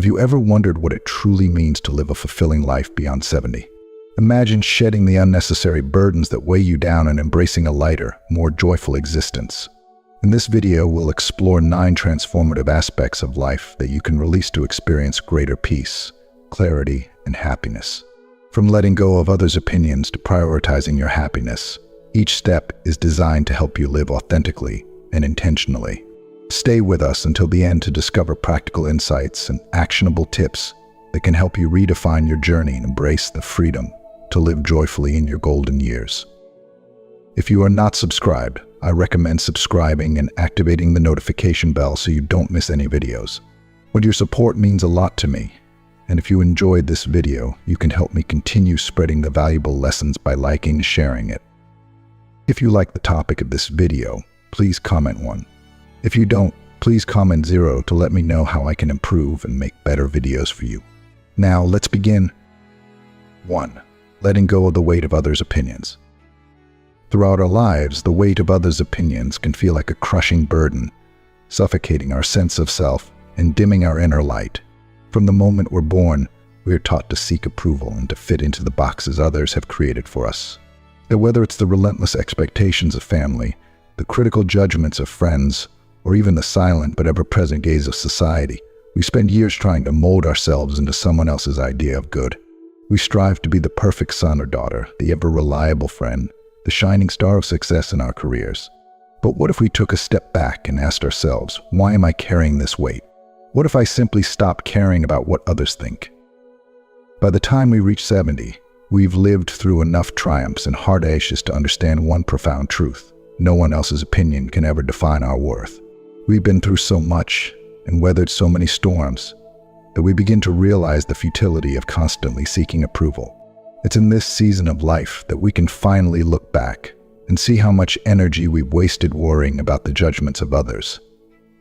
Have you ever wondered what it truly means to live a fulfilling life beyond 70? Imagine shedding the unnecessary burdens that weigh you down and embracing a lighter, more joyful existence. In this video, we'll explore 9 transformative aspects of life that you can release to experience greater peace, clarity, and happiness. From letting go of others' opinions to prioritizing your happiness, each step is designed to help you live authentically and intentionally. Stay with us until the end to discover practical insights and actionable tips that can help you redefine your journey and embrace the freedom to live joyfully in your golden years. If you are not subscribed, I recommend subscribing and activating the notification bell so you don't miss any videos. Your support means a lot to me, and if you enjoyed this video, you can help me continue spreading the valuable lessons by liking and sharing it. If you like the topic of this video, please comment 1. If you don't, please comment 0 to let me know how I can improve and make better videos for you. Now, let's begin. 1. Letting go of the weight of others' opinions. Throughout our lives, the weight of others' opinions can feel like a crushing burden, suffocating our sense of self and dimming our inner light. From the moment we're born, we are taught to seek approval and to fit into the boxes others have created for us. And whether it's the relentless expectations of family, the critical judgments of friends, or even the silent but ever-present gaze of society, we spend years trying to mold ourselves into someone else's idea of good. We strive to be the perfect son or daughter, the ever-reliable friend, the shining star of success in our careers. But what if we took a step back and asked ourselves, why am I carrying this weight? What if I simply stopped caring about what others think? By the time we reach 70, we've lived through enough triumphs and hardships to understand one profound truth. No one else's opinion can ever define our worth. We've been through so much and weathered so many storms that we begin to realize the futility of constantly seeking approval. It's in this season of life that we can finally look back and see how much energy we've wasted worrying about the judgments of others.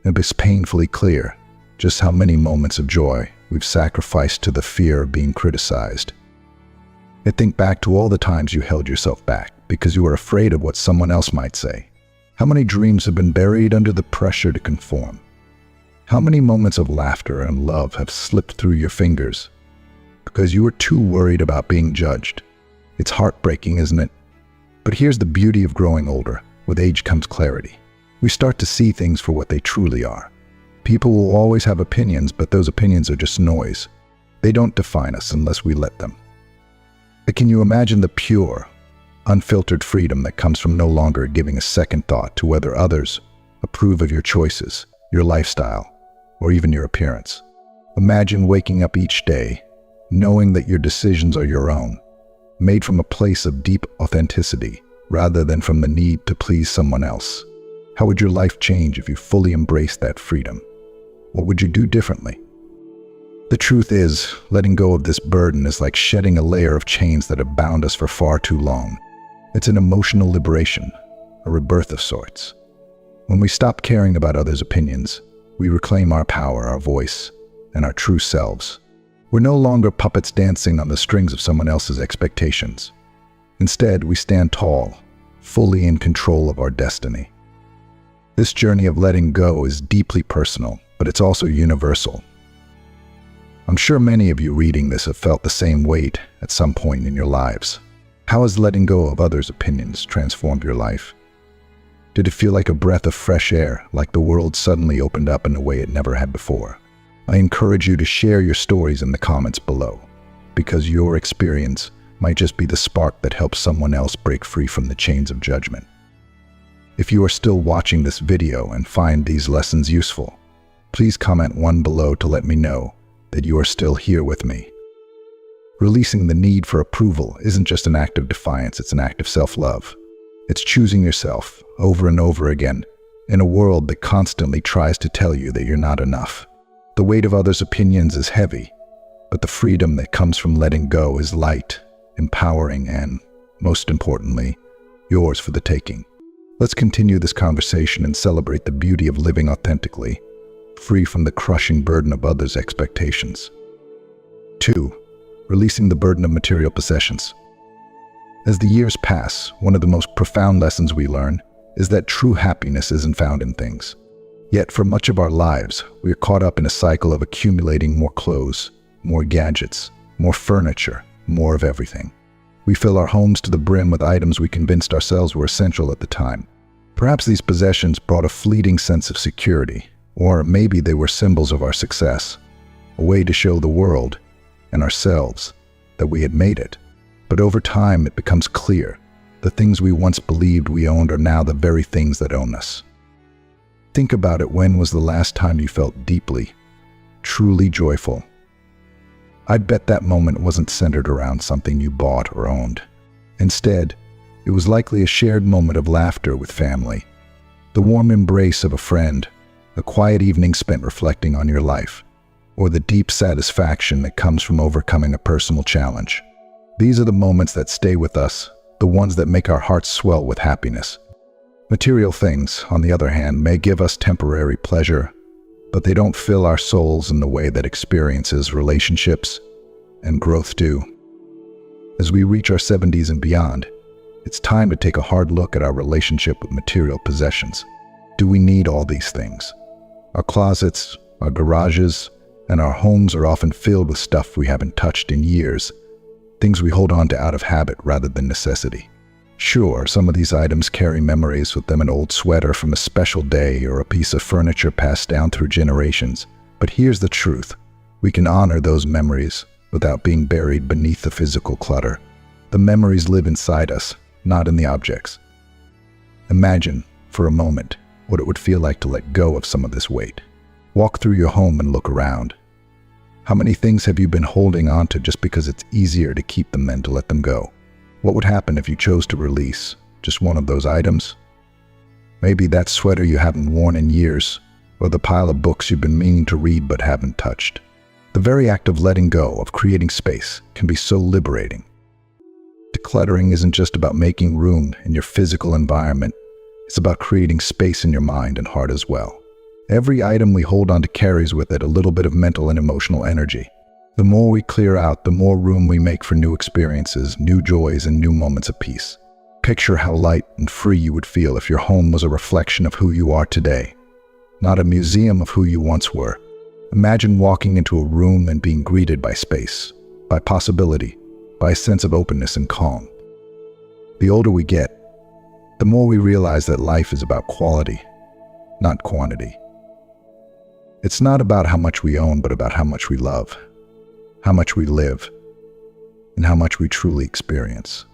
And it's painfully clear just how many moments of joy we've sacrificed to the fear of being criticized. And think back to all the times you held yourself back because you were afraid of what someone else might say. How many dreams have been buried under the pressure to conform? How many moments of laughter and love have slipped through your fingers because you were too worried about being judged? It's heartbreaking, isn't it? But here's the beauty of growing older. With age comes clarity. We start to see things for what they truly are. People will always have opinions, but those opinions are just noise. They don't define us unless we let them. But can you imagine the pure, unfiltered freedom that comes from no longer giving a second thought to whether others approve of your choices, your lifestyle, or even your appearance? Imagine waking up each day knowing that your decisions are your own, made from a place of deep authenticity rather than from the need to please someone else. How would your life change if you fully embraced that freedom? What would you do differently? The truth is, letting go of this burden is like shedding a layer of chains that have bound us for far too long. It's an emotional liberation, a rebirth of sorts. When we stop caring about others' opinions, we reclaim our power, our voice, and our true selves. We're no longer puppets dancing on the strings of someone else's expectations. Instead, we stand tall, fully in control of our destiny. This journey of letting go is deeply personal, but it's also universal. I'm sure many of you reading this have felt the same weight at some point in your lives. How has letting go of others' opinions transformed your life? Did it feel like a breath of fresh air, like the world suddenly opened up in a way it never had before? I encourage you to share your stories in the comments below, because your experience might just be the spark that helps someone else break free from the chains of judgment. If you are still watching this video and find these lessons useful, please comment 1 below to let me know that you are still here with me. Releasing the need for approval isn't just an act of defiance, it's an act of self-love. It's choosing yourself over and over again in a world that constantly tries to tell you that you're not enough. The weight of others' opinions is heavy, but the freedom that comes from letting go is light, empowering, and, most importantly, yours for the taking. Let's continue this conversation and celebrate the beauty of living authentically, free from the crushing burden of others' expectations. 2. Releasing the burden of material possessions. As the years pass, one of the most profound lessons we learn is that true happiness isn't found in things. Yet for much of our lives, we are caught up in a cycle of accumulating more clothes, more gadgets, more furniture, more of everything. We fill our homes to the brim with items we convinced ourselves were essential at the time. Perhaps these possessions brought a fleeting sense of security, or maybe they were symbols of our success, a way to show the world and ourselves that we had made it. But over time, it becomes clear the things we once believed we owned are now the very things that own us. Think about it. When was the last time you felt deeply, truly joyful? I'd bet that moment wasn't centered around something you bought or owned. Instead, it was likely a shared moment of laughter with family, the warm embrace of a friend, a quiet evening spent reflecting on your life, or the deep satisfaction that comes from overcoming a personal challenge. These are the moments that stay with us, the ones that make our hearts swell with happiness. Material things, on the other hand, may give us temporary pleasure, but they don't fill our souls in the way that experiences, relationships, and growth do. As we reach our 70s and beyond, it's time to take a hard look at our relationship with material possessions. Do we need all these things? Our closets, our garages, and our homes are often filled with stuff we haven't touched in years, things we hold on to out of habit rather than necessity. Sure, some of these items carry memories with them, an old sweater from a special day or a piece of furniture passed down through generations. But here's the truth. We can honor those memories without being buried beneath the physical clutter. The memories live inside us, not in the objects. Imagine, for a moment, what it would feel like to let go of some of this weight. Walk through your home and look around. How many things have you been holding on to just because it's easier to keep them than to let them go? What would happen if you chose to release just one of those items? Maybe that sweater you haven't worn in years, or the pile of books you've been meaning to read but haven't touched. The very act of letting go, of creating space, can be so liberating. Decluttering isn't just about making room in your physical environment. It's about creating space in your mind and heart as well. Every item we hold on to carries with it a little bit of mental and emotional energy. The more we clear out, the more room we make for new experiences, new joys, and new moments of peace. Picture how light and free you would feel if your home was a reflection of who you are today, not a museum of who you once were. Imagine walking into a room and being greeted by space, by possibility, by a sense of openness and calm. The older we get, the more we realize that life is about quality, not quantity. It's not about how much we own, but about how much we love, how much we live, and how much we truly experience.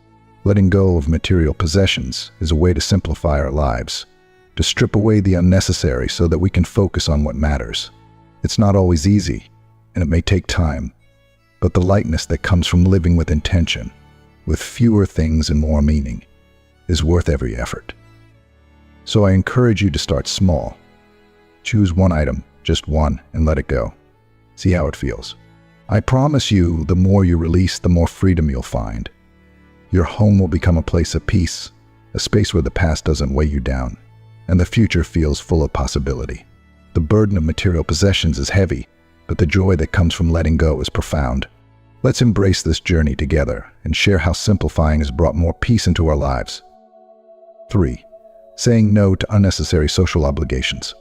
Letting go of material possessions is a way to simplify our lives, to strip away the unnecessary so that we can focus on what matters. It's not always easy, and it may take time, but the lightness that comes from living with intention, with fewer things and more meaning, is worth every effort. So I encourage you to start small. Choose one item, just one, and let it go. See how it feels. I promise you, the more you release, the more freedom you'll find. Your home will become a place of peace, a space where the past doesn't weigh you down, and the future feels full of possibility. The burden of material possessions is heavy, but the joy that comes from letting go is profound. Let's embrace this journey together and share how simplifying has brought more peace into our lives. 3. Saying no to unnecessary social obligations.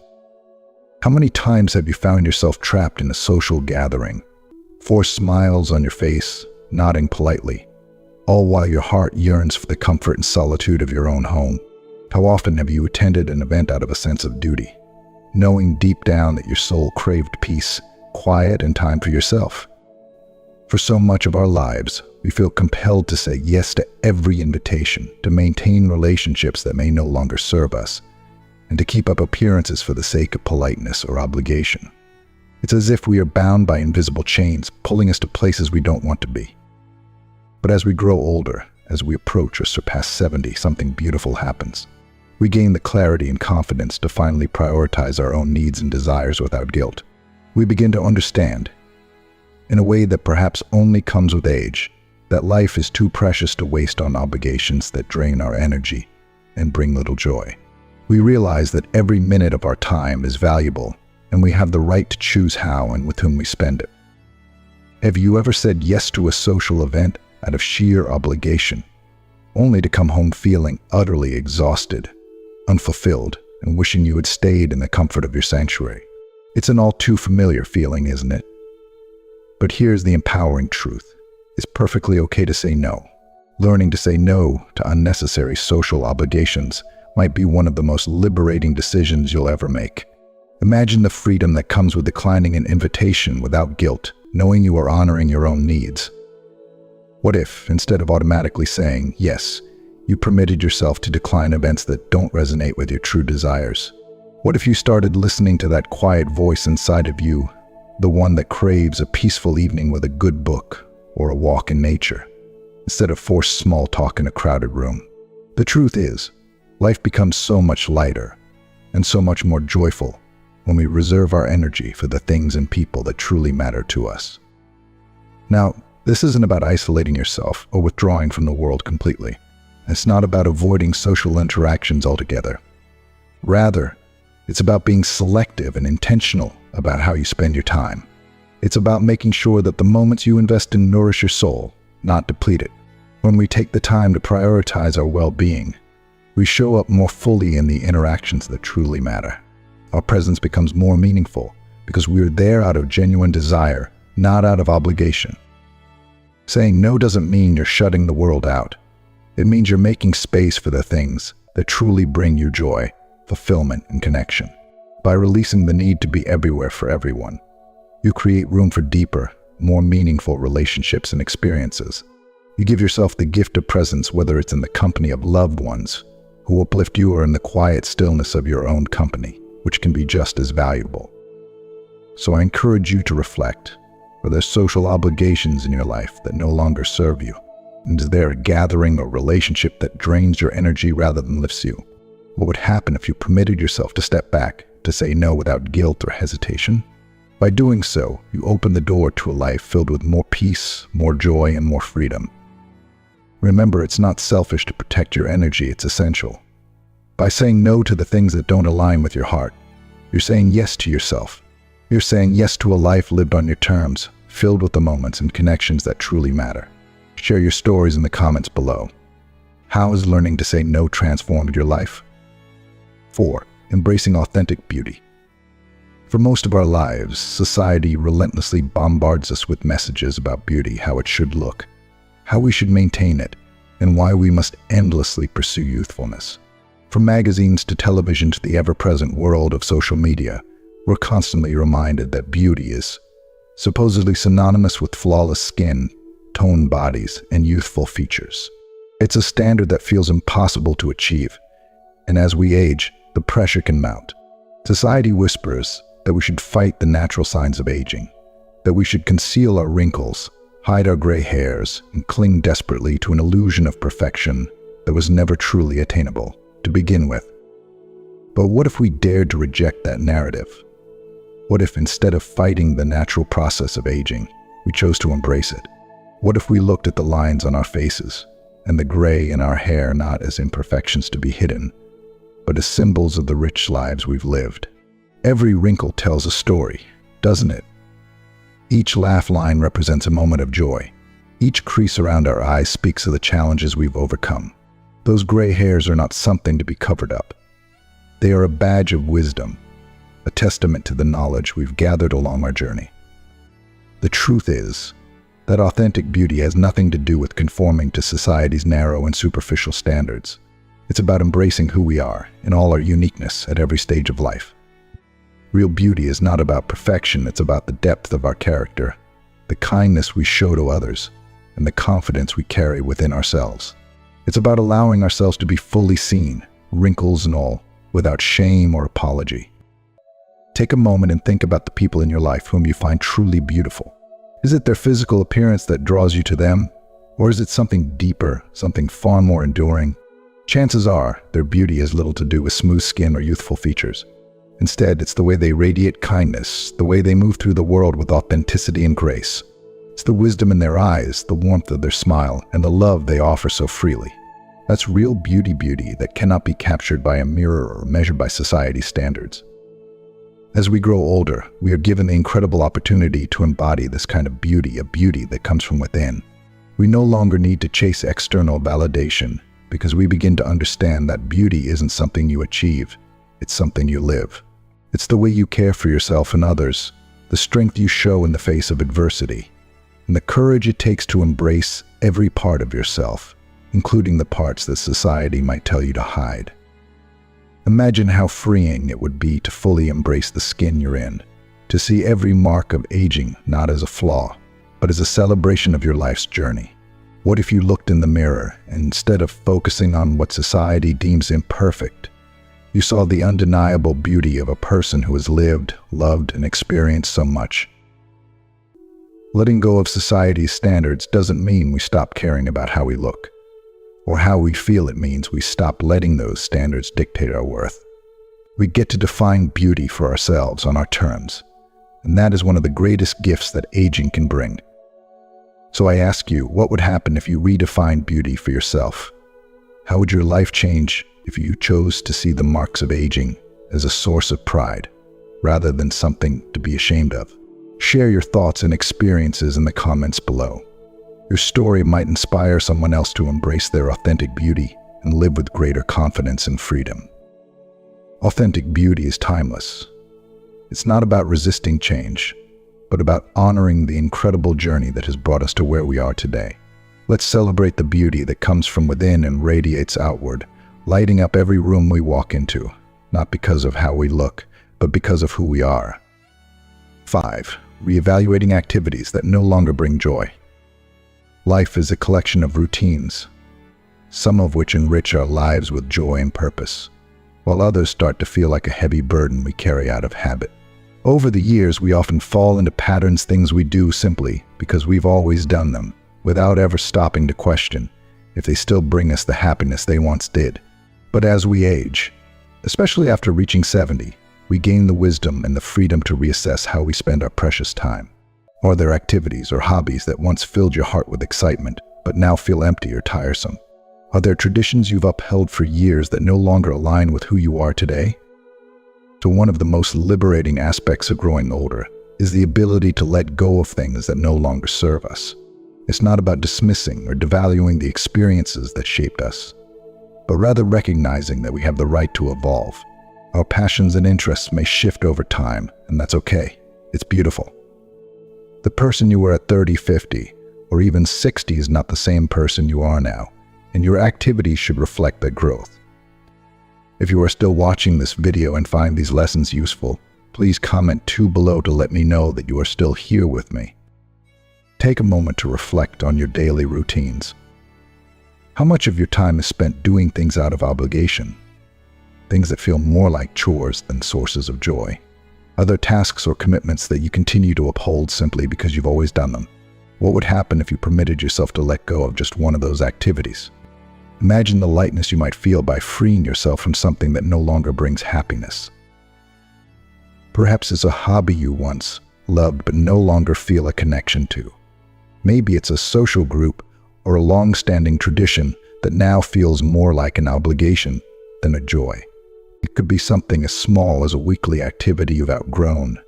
How many times have you found yourself trapped in a social gathering, forced smiles on your face, nodding politely, all while your heart yearns for the comfort and solitude of your own home? How often have you attended an event out of a sense of duty, knowing deep down that your soul craved peace, quiet, and time for yourself? For so much of our lives, we feel compelled to say yes to every invitation, to maintain relationships that may no longer serve us, and to keep up appearances for the sake of politeness or obligation. It's as if we are bound by invisible chains, pulling us to places we don't want to be. But as we grow older, as we approach or surpass 70, something beautiful happens. We gain the clarity and confidence to finally prioritize our own needs and desires without guilt. We begin to understand, in a way that perhaps only comes with age, that life is too precious to waste on obligations that drain our energy and bring little joy. We realize that every minute of our time is valuable, and we have the right to choose how and with whom we spend it. Have you ever said yes to a social event out of sheer obligation, only to come home feeling utterly exhausted, unfulfilled, and wishing you had stayed in the comfort of your sanctuary. It's an all too familiar feeling, isn't it? But here's the empowering truth. It's perfectly okay to say no. Learning to say no to unnecessary social obligations might be one of the most liberating decisions you'll ever make. Imagine the freedom that comes with declining an invitation without guilt, knowing you are honoring your own needs. What if, instead of automatically saying yes, you permitted yourself to decline events that don't resonate with your true desires? What if you started listening to that quiet voice inside of you, the one that craves a peaceful evening with a good book or a walk in nature, instead of forced small talk in a crowded room? The truth is, life becomes so much lighter and so much more joyful when we reserve our energy for the things and people that truly matter to us. Now, this isn't about isolating yourself or withdrawing from the world completely. It's not about avoiding social interactions altogether. Rather, it's about being selective and intentional about how you spend your time. It's about making sure that the moments you invest in nourish your soul, not deplete it. When we take the time to prioritize our well-being, we show up more fully in the interactions that truly matter. Our presence becomes more meaningful because we're there out of genuine desire, not out of obligation. Saying no doesn't mean you're shutting the world out. It means you're making space for the things that truly bring you joy, fulfillment, and connection. By releasing the need to be everywhere for everyone, you create room for deeper, more meaningful relationships and experiences. You give yourself the gift of presence, whether it's in the company of loved ones who uplift you or in the quiet stillness of your own company, which can be just as valuable. So I encourage you to reflect. Are there social obligations in your life that no longer serve you? And is there a gathering or relationship that drains your energy rather than lifts you? What would happen if you permitted yourself to step back, to say no without guilt or hesitation? By doing so, you open the door to a life filled with more peace, more joy, and more freedom. Remember, it's not selfish to protect your energy, it's essential. By saying no to the things that don't align with your heart, you're saying yes to yourself. You're saying yes to a life lived on your terms, filled with the moments and connections that truly matter. Share your stories in the comments below. How has learning to say no transformed your life? 4. Embracing authentic beauty. For most of our lives, society relentlessly bombards us with messages about beauty, how it should look, how we should maintain it, and why we must endlessly pursue youthfulness. From magazines to television to the ever-present world of social media, we're constantly reminded that beauty is supposedly synonymous with flawless skin, toned bodies, and youthful features. It's a standard that feels impossible to achieve, and as we age, the pressure can mount. Society whispers that we should fight the natural signs of aging, that we should conceal our wrinkles, hide our gray hairs, and cling desperately to an illusion of perfection that was never truly attainable to begin with. But what if we dared to reject that narrative? What if instead of fighting the natural process of aging, we chose to embrace it? What if we looked at the lines on our faces and the gray in our hair not as imperfections to be hidden, but as symbols of the rich lives we've lived? Every wrinkle tells a story, doesn't it? Each laugh line represents a moment of joy. Each crease around our eyes speaks of the challenges we've overcome. Those gray hairs are not something to be covered up. They are a badge of wisdom, a testament to the knowledge we've gathered along our journey. The truth is that authentic beauty has nothing to do with conforming to society's narrow and superficial standards. It's about embracing who we are in all our uniqueness at every stage of life. Real beauty is not about perfection, it's about the depth of our character, the kindness we show to others, and the confidence we carry within ourselves. It's about allowing ourselves to be fully seen, wrinkles and all, without shame or apology. Take a moment and think about the people in your life whom you find truly beautiful. Is it their physical appearance that draws you to them? Or is it something deeper, something far more enduring? Chances are, their beauty has little to do with smooth skin or youthful features. Instead, it's the way they radiate kindness, the way they move through the world with authenticity and grace. It's the wisdom in their eyes, the warmth of their smile, and the love they offer so freely. That's real beauty that cannot be captured by a mirror or measured by society's standards. As we grow older, we are given the incredible opportunity to embody this kind of beauty, a beauty that comes from within. We no longer need to chase external validation because we begin to understand that beauty isn't something you achieve. It's something you live. It's the way you care for yourself and others, the strength you show in the face of adversity, and the courage it takes to embrace every part of yourself, including the parts that society might tell you to hide. Imagine how freeing it would be to fully embrace the skin you're in, to see every mark of aging not as a flaw, but as a celebration of your life's journey. What if you looked in the mirror and instead of focusing on what society deems imperfect, you saw the undeniable beauty of a person who has lived, loved, and experienced so much? Letting go of society's standards doesn't mean we stop caring about how we look, or how we feel. It means we stop letting those standards dictate our worth. We get to define beauty for ourselves on our terms, and that is one of the greatest gifts that aging can bring. So I ask you, what would happen if you redefined beauty for yourself? How would your life change if you chose to see the marks of aging as a source of pride, rather than something to be ashamed of? Share your thoughts and experiences in the comments below. Your story might inspire someone else to embrace their authentic beauty and live with greater confidence and freedom. Authentic beauty is timeless. It's not about resisting change, but about honoring the incredible journey that has brought us to where we are today. Let's celebrate the beauty that comes from within and radiates outward, lighting up every room we walk into, not because of how we look, but because of who we are. 5. Reevaluating activities that no longer bring joy. Life is a collection of routines, some of which enrich our lives with joy and purpose, while others start to feel like a heavy burden we carry out of habit. Over the years, we often fall into patterns, things we do simply because we've always done them, without ever stopping to question if they still bring us the happiness they once did. But as we age, especially after reaching 70, we gain the wisdom and the freedom to reassess how we spend our precious time. Are there activities or hobbies that once filled your heart with excitement, but now feel empty or tiresome? Are there traditions you've upheld for years that no longer align with who you are today? So one of the most liberating aspects of growing older is the ability to let go of things that no longer serve us. It's not about dismissing or devaluing the experiences that shaped us, but rather recognizing that we have the right to evolve. Our passions and interests may shift over time, and that's okay. It's beautiful. The person you were at 30, 50, or even 60 is not the same person you are now, and your activities should reflect that growth. If you are still watching this video and find these lessons useful, please comment below to let me know that you are still here with me. Take a moment to reflect on your daily routines. How much of your time is spent doing things out of obligation? Things that feel more like chores than sources of joy? Are there tasks or commitments that you continue to uphold simply because you've always done them? What would happen if you permitted yourself to let go of just one of those activities? Imagine the lightness you might feel by freeing yourself from something that no longer brings happiness. Perhaps it's a hobby you once loved but no longer feel a connection to. Maybe it's a social group or a long-standing tradition that now feels more like an obligation than a joy. It could be something as small as a weekly activity you've outgrown,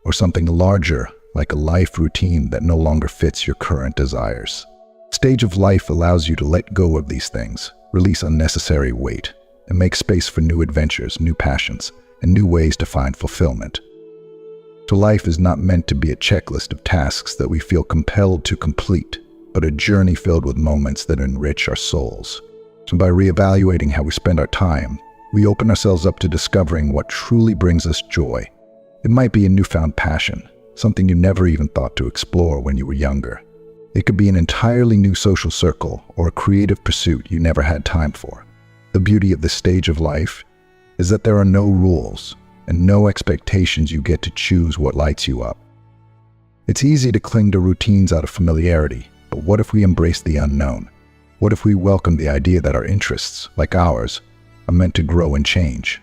or something larger like a life routine that no longer fits your current desires. Stage of life allows you to let go of these things, release unnecessary weight, and make space for new adventures, new passions, and new ways to find fulfillment. So life is not meant to be a checklist of tasks that we feel compelled to complete, but a journey filled with moments that enrich our souls. So by reevaluating how we spend our time, we open ourselves up to discovering what truly brings us joy. It might be a newfound passion, something you never even thought to explore when you were younger. It could be an entirely new social circle or a creative pursuit you never had time for. The beauty of this stage of life is that there are no rules and no expectations. You get to choose what lights you up. It's easy to cling to routines out of familiarity, but what if we embrace the unknown? What if we welcome the idea that our interests, like ours, are meant to grow and change?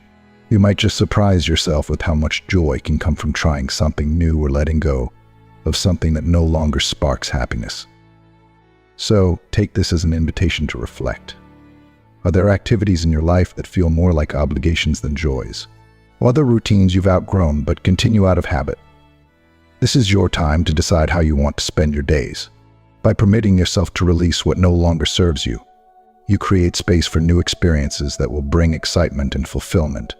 You might just surprise yourself with how much joy can come from trying something new or letting go of something that no longer sparks happiness. So, take this as an invitation to reflect. Are there activities in your life that feel more like obligations than joys? Or other routines you've outgrown but continue out of habit? This is your time to decide how you want to spend your days. By permitting yourself to release what no longer serves you, you, you create space for new experiences that will bring excitement and fulfillment.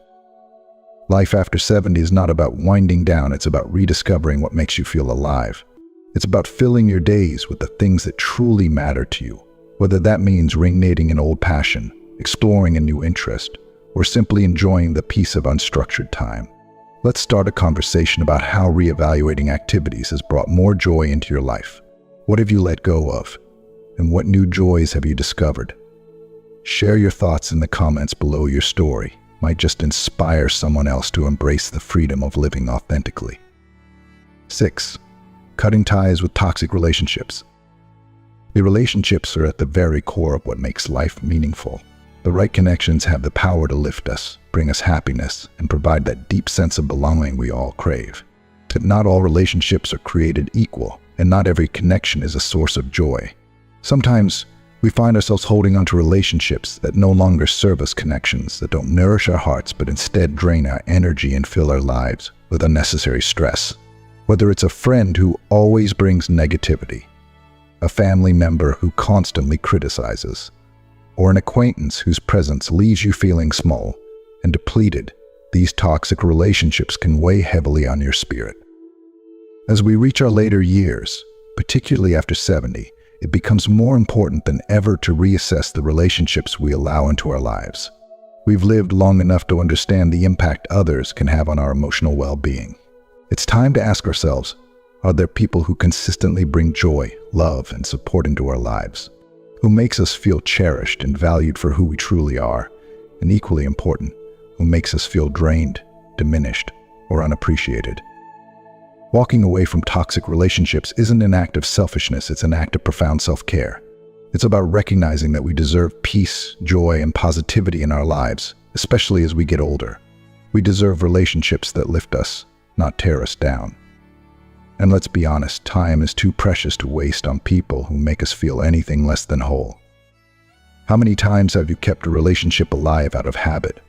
Life after 70 is not about winding down, it's about rediscovering what makes you feel alive. It's about filling your days with the things that truly matter to you, whether that means reigniting an old passion, exploring a new interest, or simply enjoying the peace of unstructured time. Let's start a conversation about how reevaluating activities has brought more joy into your life. What have you let go of? And what new joys have you discovered? Share your thoughts in the comments below. Your story might just inspire someone else to embrace the freedom of living authentically. 6. Cutting ties with toxic relationships. The relationships are at the very core of what makes life meaningful. The right connections have the power to lift us, bring us happiness, and provide that deep sense of belonging we all crave. But not all relationships are created equal, and not every connection is a source of joy. Sometimes we find ourselves holding onto relationships that no longer serve us, connections that don't nourish our hearts but instead drain our energy and fill our lives with unnecessary stress. Whether it's a friend who always brings negativity, a family member who constantly criticizes, or an acquaintance whose presence leaves you feeling small and depleted, these toxic relationships can weigh heavily on your spirit. As we reach our later years, particularly after 70, it becomes more important than ever to reassess the relationships we allow into our lives. We've lived long enough to understand the impact others can have on our emotional well-being. It's time to ask ourselves, are there people who consistently bring joy, love, and support into our lives? Who makes us feel cherished and valued for who we truly are? And equally important, who makes us feel drained, diminished, or unappreciated? Walking away from toxic relationships isn't an act of selfishness, it's an act of profound self-care. It's about recognizing that we deserve peace, joy, and positivity in our lives, especially as we get older. We deserve relationships that lift us, not tear us down. And let's be honest, time is too precious to waste on people who make us feel anything less than whole. How many times have you kept a relationship alive out of habit,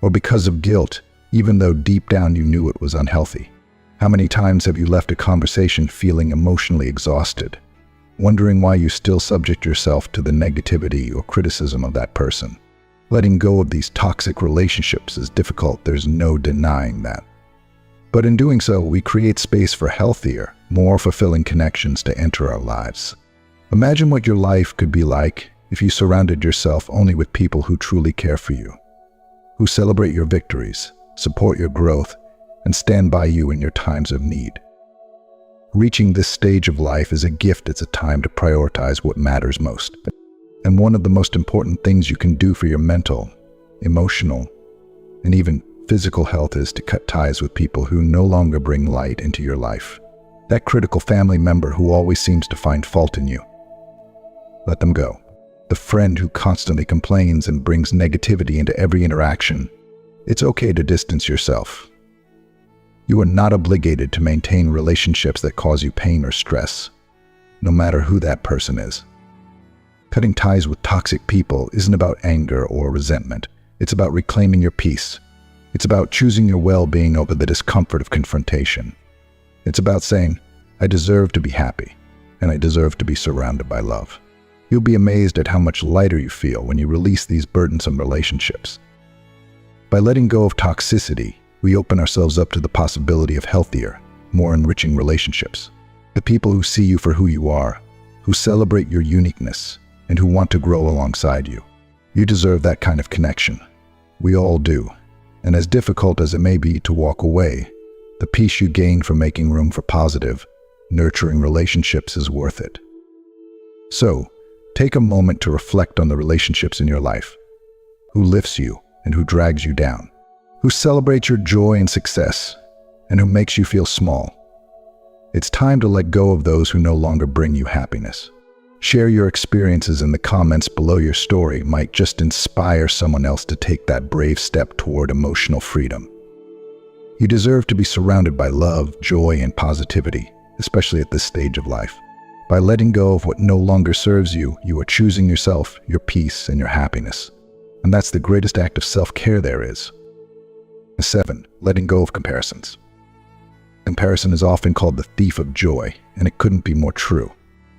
or because of guilt, even though deep down you knew it was unhealthy? How many times have you left a conversation feeling emotionally exhausted, wondering why you still subject yourself to the negativity or criticism of that person? Letting go of these toxic relationships is difficult, there's no denying that. But in doing so, we create space for healthier, more fulfilling connections to enter our lives. Imagine what your life could be like if you surrounded yourself only with people who truly care for you, who celebrate your victories, support your growth, and stand by you in your times of need. Reaching this stage of life is a gift. It's a time to prioritize what matters most. And one of the most important things you can do for your mental, emotional, and even physical health is to cut ties with people who no longer bring light into your life. That critical family member who always seems to find fault in you. Let them go. The friend who constantly complains and brings negativity into every interaction. It's okay to distance yourself. You are not obligated to maintain relationships that cause you pain or stress, no matter who that person is. Cutting ties with toxic people isn't about anger or resentment. It's about reclaiming your peace. It's about choosing your well-being over the discomfort of confrontation. It's about saying, I deserve to be happy, and I deserve to be surrounded by love. You'll be amazed at how much lighter you feel when you release these burdensome relationships. By letting go of toxicity, we open ourselves up to the possibility of healthier, more enriching relationships. The people who see you for who you are, who celebrate your uniqueness, and who want to grow alongside you. You deserve that kind of connection. We all do. And as difficult as it may be to walk away, the peace you gain from making room for positive, nurturing relationships is worth it. So, take a moment to reflect on the relationships in your life. Who lifts you and who drags you down? Who celebrates your joy and success, and who makes you feel small? It's time to let go of those who no longer bring you happiness. Share your experiences in the comments below. Your story might just inspire someone else to take that brave step toward emotional freedom. You deserve to be surrounded by love, joy, and positivity, especially at this stage of life. By letting go of what no longer serves you, you are choosing yourself, your peace, and your happiness. And that's the greatest act of self-care there is. 7. Letting go of comparisons. Comparison is often called the thief of joy, and it couldn't be more true.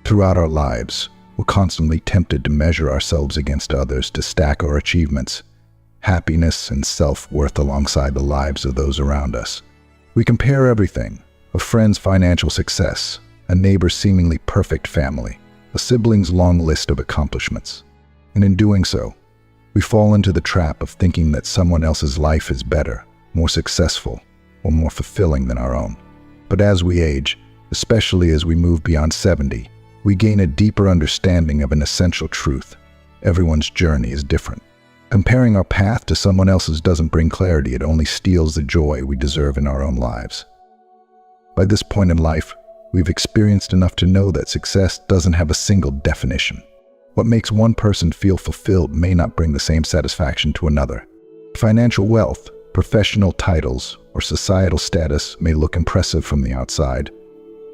Throughout our lives, we're constantly tempted to measure ourselves against others, to stack our achievements, happiness, and self-worth alongside the lives of those around us. We compare everything: a friend's financial success, a neighbor's seemingly perfect family, a sibling's long list of accomplishments. And in doing so, we fall into the trap of thinking that someone else's life is better, more successful, or more fulfilling than our own. But as we age, especially as we move beyond 70, we gain a deeper understanding of an essential truth: everyone's journey is different. Comparing our path to someone else's doesn't bring clarity, it only steals the joy we deserve in our own lives. By this point in life, we've experienced enough to know that success doesn't have a single definition. What makes one person feel fulfilled may not bring the same satisfaction to another. Financial wealth, professional titles, or societal status may look impressive from the outside,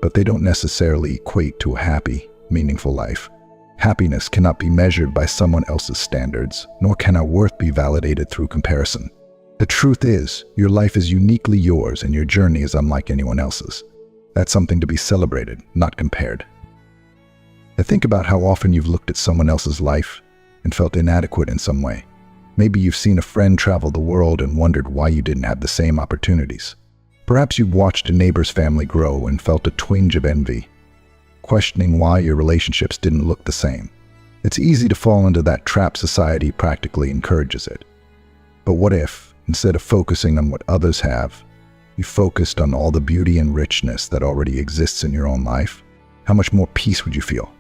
but they don't necessarily equate to a happy, meaningful life. Happiness cannot be measured by someone else's standards, nor can our worth be validated through comparison. The truth is, your life is uniquely yours and your journey is unlike anyone else's. That's something to be celebrated, not compared. Now think about how often you've looked at someone else's life and felt inadequate in some way. Maybe you've seen a friend travel the world and wondered why you didn't have the same opportunities. Perhaps you've watched a neighbor's family grow and felt a twinge of envy, questioning why your relationships didn't look the same. It's easy to fall into that trap. Society practically encourages it. But what if, instead of focusing on what others have, you focused on all the beauty and richness that already exists in your own life? How much more peace would you feel?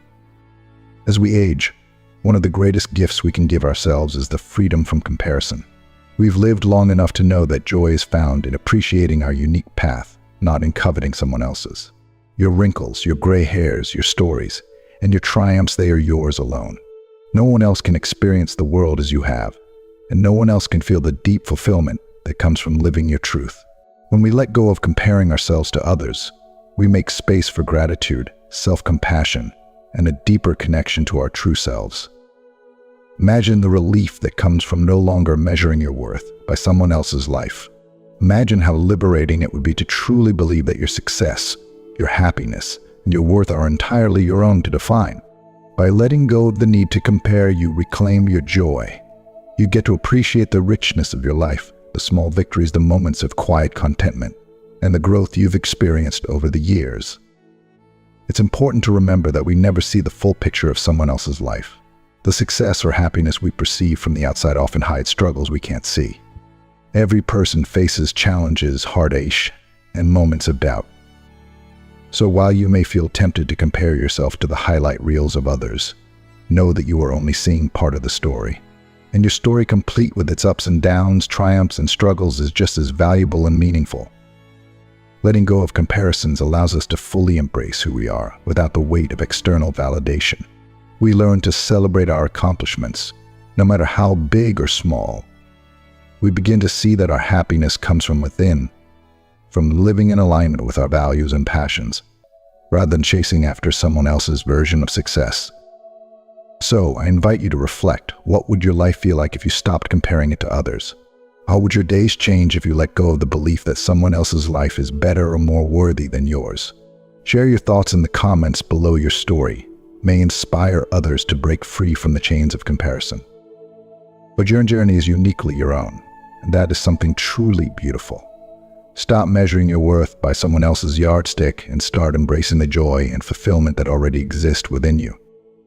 As we age, one of the greatest gifts we can give ourselves is the freedom from comparison. We've lived long enough to know that joy is found in appreciating our unique path, not in coveting someone else's. Your wrinkles, your gray hairs, your stories, and your triumphs, they are yours alone. No one else can experience the world as you have, and no one else can feel the deep fulfillment that comes from living your truth. When we let go of comparing ourselves to others, we make space for gratitude, self-compassion, and a deeper connection to our true selves. Imagine the relief that comes from no longer measuring your worth by someone else's life. Imagine how liberating it would be to truly believe that your success, your happiness, and your worth are entirely your own to define. By letting go of the need to compare, you reclaim your joy. You get to appreciate the richness of your life, the small victories, the moments of quiet contentment, and the growth you've experienced over the years. It's important to remember that we never see the full picture of someone else's life. The success or happiness we perceive from the outside often hides struggles we can't see. Every person faces challenges, heartache, and moments of doubt. So while you may feel tempted to compare yourself to the highlight reels of others, know that you are only seeing part of the story. And your story, complete with its ups and downs, triumphs and struggles, is just as valuable and meaningful. Letting go of comparisons allows us to fully embrace who we are without the weight of external validation. We learn to celebrate our accomplishments, no matter how big or small. We begin to see that our happiness comes from within, from living in alignment with our values and passions, rather than chasing after someone else's version of success. So, I invite you to reflect. What would your life feel like if you stopped comparing it to others? How would your days change if you let go of the belief that someone else's life is better or more worthy than yours? Share your thoughts in the comments below. Your story may inspire others to break free from the chains of comparison. But your journey is uniquely your own, and that is something truly beautiful. Stop measuring your worth by someone else's yardstick and start embracing the joy and fulfillment that already exist within you.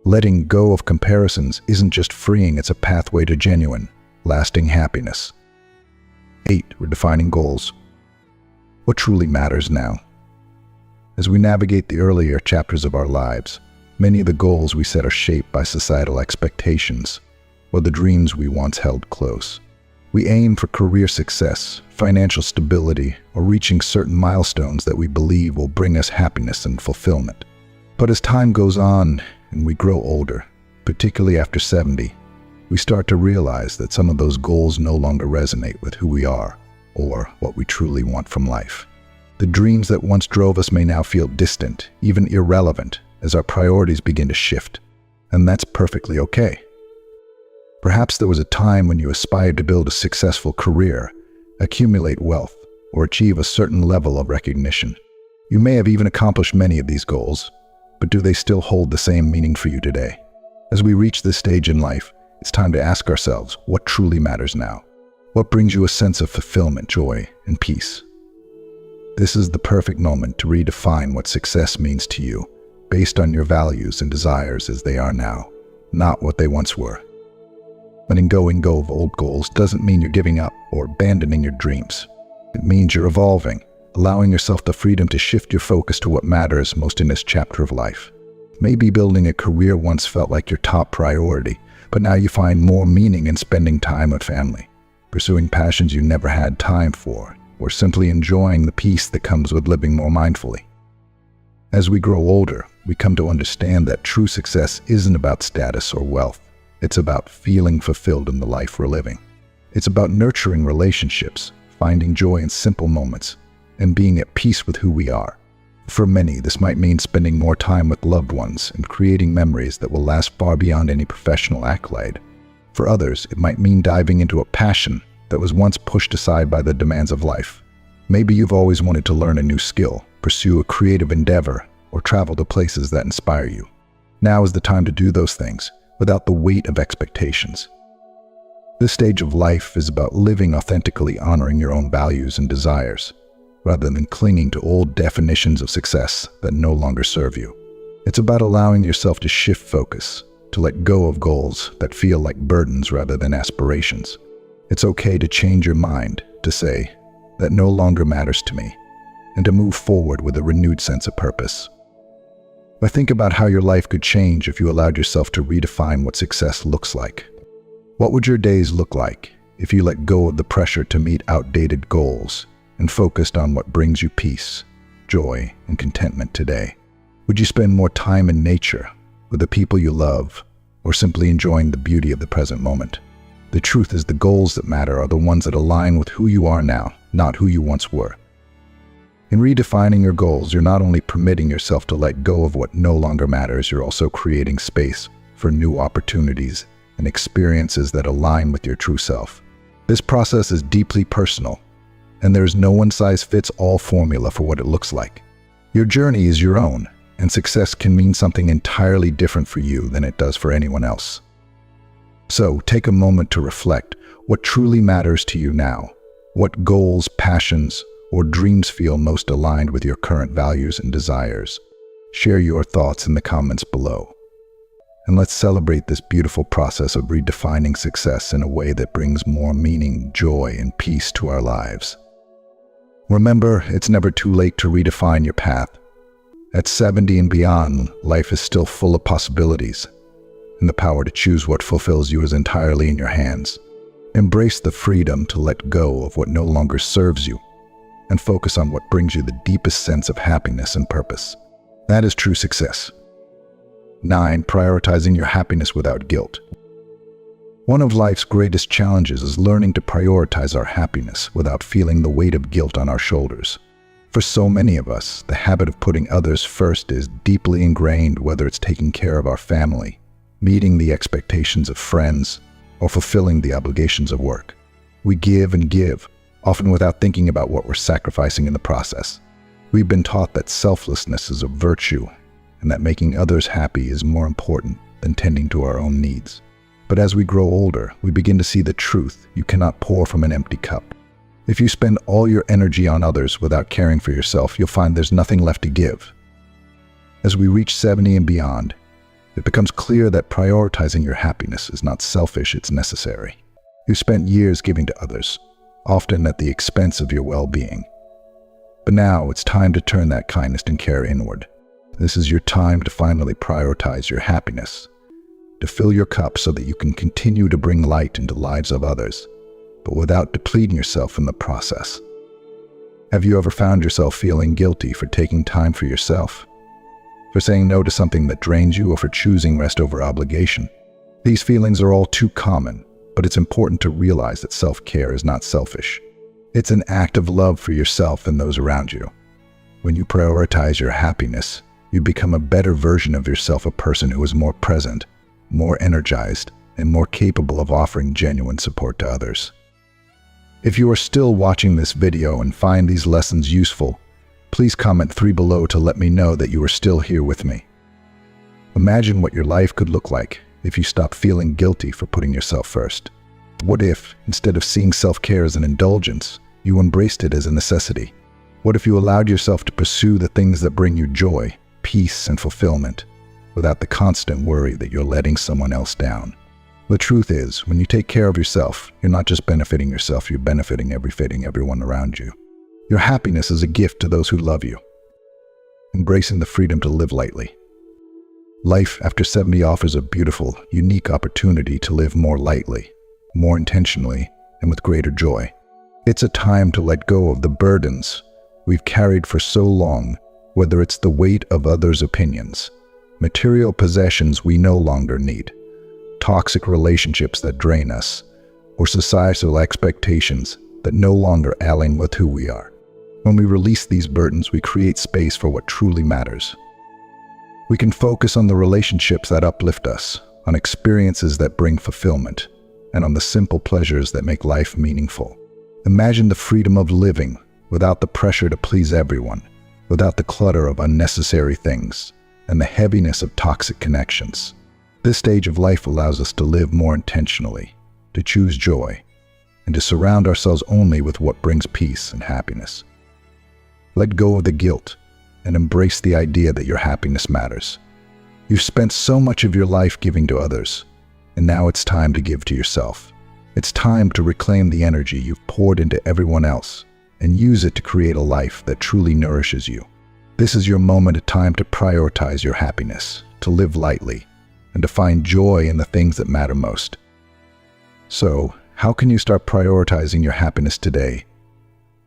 Letting go of comparisons isn't just freeing, it's a pathway to genuine, lasting happiness. 8. Redefining goals. What truly matters now? As we navigate the earlier chapters of our lives, many of the goals we set are shaped by societal expectations or the dreams we once held close. We aim for career success, financial stability, or reaching certain milestones that we believe will bring us happiness and fulfillment. But as time goes on and we grow older, particularly after 70, we start to realize that some of those goals no longer resonate with who we are or what we truly want from life. The dreams that once drove us may now feel distant, even irrelevant, as our priorities begin to shift. And that's perfectly okay. Perhaps there was a time when you aspired to build a successful career, accumulate wealth, or achieve a certain level of recognition. You may have even accomplished many of these goals, but do they still hold the same meaning for you today? As we reach this stage in life, it's time to ask ourselves what truly matters now. What brings you a sense of fulfillment, joy, and peace? This is the perfect moment to redefine what success means to you, based on your values and desires as they are now, not what they once were. Letting go of old goals doesn't mean you're giving up or abandoning your dreams. It means you're evolving, allowing yourself the freedom to shift your focus to what matters most in this chapter of life. Maybe building a career once felt like your top priority, but now you find more meaning in spending time with family, pursuing passions you never had time for, or simply enjoying the peace that comes with living more mindfully. As we grow older, we come to understand that true success isn't about status or wealth. It's about feeling fulfilled in the life we're living. It's about nurturing relationships, finding joy in simple moments, and being at peace with who we are. For many, this might mean spending more time with loved ones and creating memories that will last far beyond any professional accolade. For others, it might mean diving into a passion that was once pushed aside by the demands of life. Maybe you've always wanted to learn a new skill, pursue a creative endeavor, or travel to places that inspire you. Now is the time to do those things, without the weight of expectations. This stage of life is about living authentically, honoring your own values and desires, rather than clinging to old definitions of success that no longer serve you. It's about allowing yourself to shift focus, to let go of goals that feel like burdens rather than aspirations. It's okay to change your mind, to say, that no longer matters to me, and to move forward with a renewed sense of purpose. But think about how your life could change if you allowed yourself to redefine what success looks like. What would your days look like if you let go of the pressure to meet outdated goals and focused on what brings you peace, joy, and contentment today? Would you spend more time in nature, with the people you love, or simply enjoying the beauty of the present moment? The truth is, the goals that matter are the ones that align with who you are now, not who you once were. In redefining your goals, you're not only permitting yourself to let go of what no longer matters, you're also creating space for new opportunities and experiences that align with your true self. This process is deeply personal, and there is no one-size-fits-all formula for what it looks like. Your journey is your own, and success can mean something entirely different for you than it does for anyone else. So, take a moment to reflect. What truly matters to you now? What goals, passions, or dreams feel most aligned with your current values and desires? Share your thoughts in the comments below. And let's celebrate this beautiful process of redefining success in a way that brings more meaning, joy, and peace to our lives. Remember, it's never too late to redefine your path. At 70 and beyond, life is still full of possibilities, and the power to choose what fulfills you is entirely in your hands. Embrace the freedom to let go of what no longer serves you, and focus on what brings you the deepest sense of happiness and purpose. That is true success. 9. Prioritizing your happiness without guilt. One of life's greatest challenges is learning to prioritize our happiness without feeling the weight of guilt on our shoulders. For so many of us, the habit of putting others first is deeply ingrained, whether it's taking care of our family, meeting the expectations of friends, or fulfilling the obligations of work. We give and give, often without thinking about what we're sacrificing in the process. We've been taught that selflessness is a virtue, and that making others happy is more important than tending to our own needs. But as we grow older, we begin to see the truth: you cannot pour from an empty cup. If you spend all your energy on others without caring for yourself, you'll find there's nothing left to give. As we reach 70 and beyond, it becomes clear that prioritizing your happiness is not selfish, it's necessary. You've spent years giving to others, often at the expense of your well-being. But now it's time to turn that kindness and care inward. This is your time to finally prioritize your happiness, to fill your cup so that you can continue to bring light into the lives of others, but without depleting yourself in the process. Have you ever found yourself feeling guilty for taking time for yourself? For saying no to something that drains you, or for choosing rest over obligation? These feelings are all too common, but it's important to realize that self-care is not selfish. It's an act of love for yourself and those around you. When you prioritize your happiness, you become a better version of yourself, a person who is more present, more energized, and more capable of offering genuine support to others. If you are still watching this video and find these lessons useful, please comment 3 below to let me know that you are still here with me. Imagine what your life could look like if you stopped feeling guilty for putting yourself first. What if, instead of seeing self-care as an indulgence, you embraced it as a necessity? What if you allowed yourself to pursue the things that bring you joy, peace, and fulfillment, without the constant worry that you're letting someone else down? The truth is, when you take care of yourself, you're not just benefiting yourself, you're benefiting everyone around you. Your happiness is a gift to those who love you. Embracing the freedom to live lightly. Life after 70 offers a beautiful, unique opportunity to live more lightly, more intentionally, and with greater joy. It's a time to let go of the burdens we've carried for so long, whether it's the weight of others' opinions, material possessions we no longer need, toxic relationships that drain us, or societal expectations that no longer align with who we are. When we release these burdens, we create space for what truly matters. We can focus on the relationships that uplift us, on experiences that bring fulfillment, and on the simple pleasures that make life meaningful. Imagine the freedom of living without the pressure to please everyone, without the clutter of unnecessary things, and the heaviness of toxic connections. This stage of life allows us to live more intentionally, to choose joy, and to surround ourselves only with what brings peace and happiness. Let go of the guilt and embrace the idea that your happiness matters. You've spent so much of your life giving to others, and now it's time to give to yourself. It's time to reclaim the energy you've poured into everyone else and use it to create a life that truly nourishes you. This is your moment of time to prioritize your happiness, to live lightly, and to find joy in the things that matter most. So, how can you start prioritizing your happiness today?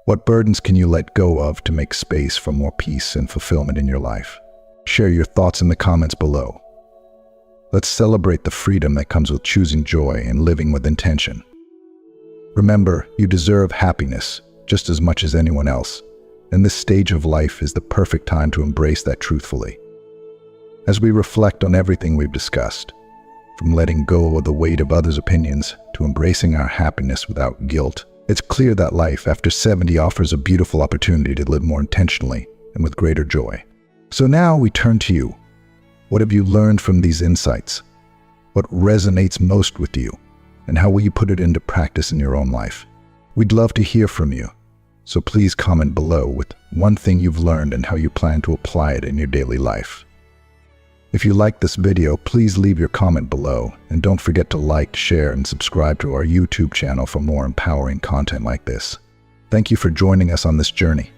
What burdens can you let go of to make space for more peace and fulfillment in your life? Share your thoughts in the comments below. Let's celebrate the freedom that comes with choosing joy and living with intention. Remember, you deserve happiness just as much as anyone else, and this stage of life is the perfect time to embrace that truthfully. As we reflect on everything we've discussed, from letting go of the weight of others' opinions to embracing our happiness without guilt, it's clear that life after 70 offers a beautiful opportunity to live more intentionally and with greater joy. So now we turn to you. What have you learned from these insights? What resonates most with you? And how will you put it into practice in your own life? We'd love to hear from you, so please comment below with one thing you've learned and how you plan to apply it in your daily life. If you liked this video, please leave your comment below, and don't forget to like, share, and subscribe to our YouTube channel for more empowering content like this. Thank you for joining us on this journey.